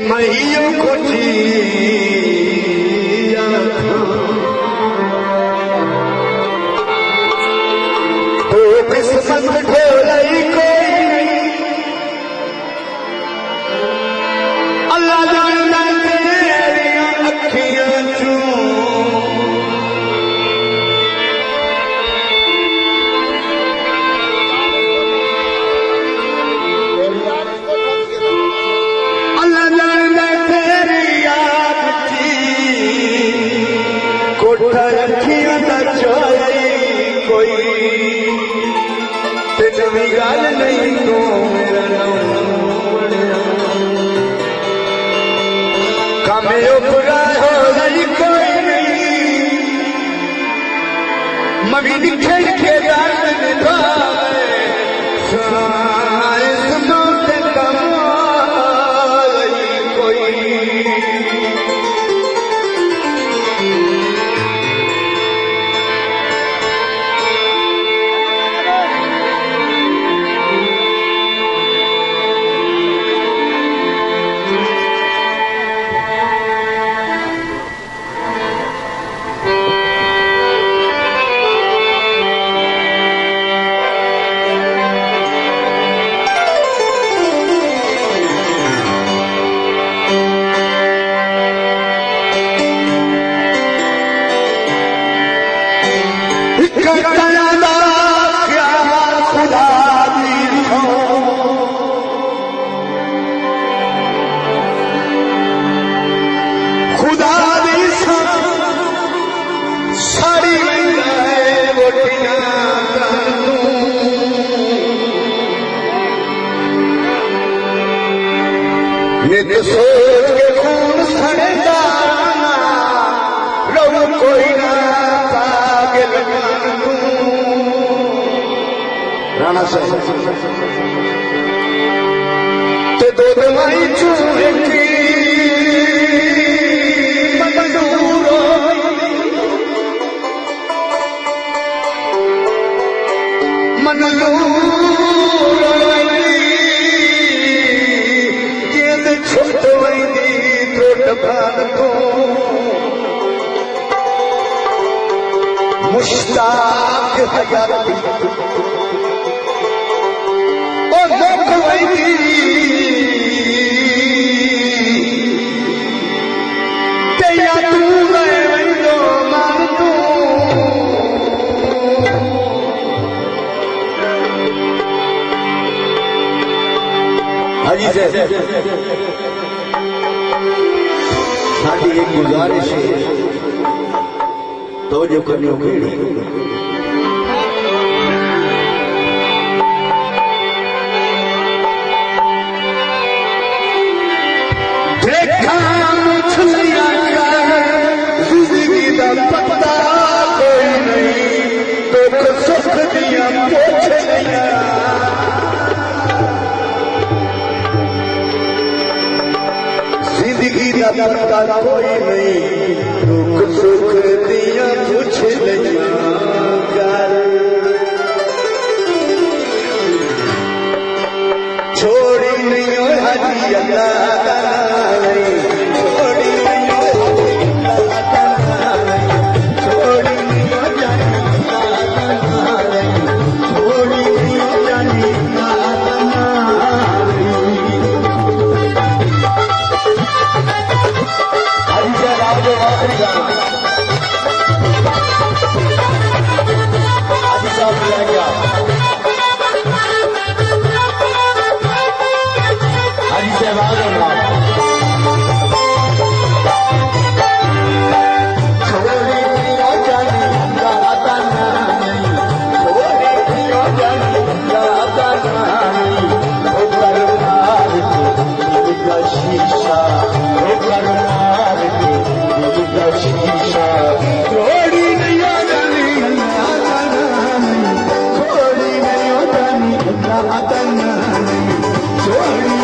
महियों खुशी तो किस्मत ढोलई कोई अल्लाह जानदा तेरियां अखियां चूं अखियां दा चोरी कोई ते नवी गल नहीं तू मेरा कामे उपरा हो गई कोई नहीं मवी दिखे के दर्द निभावे साइस मौत कमाई कोई नित सोच के खून सड़ता रो कोई ना पागल राणा साहब ते दो दवाई चूहे की मुश्ताक हयाती ओ दुख वही ते या तू गए वंदो मान तू हाजी से साडी एक गुजारिश है तो जो करनी होगी देखा मुझलिया का जिंदगी का पता कोई नहीं तो सुख दिया पूछ लिया जिंदगी का पता कोई नहीं दुख सुख दिया पूछ लिया छोड़ी नहीं हो हाजी अल्लाह छोड़ी नहीं हो छोड़ी नहीं हो जानी छोड़ी नहीं हो जानी छोड़ी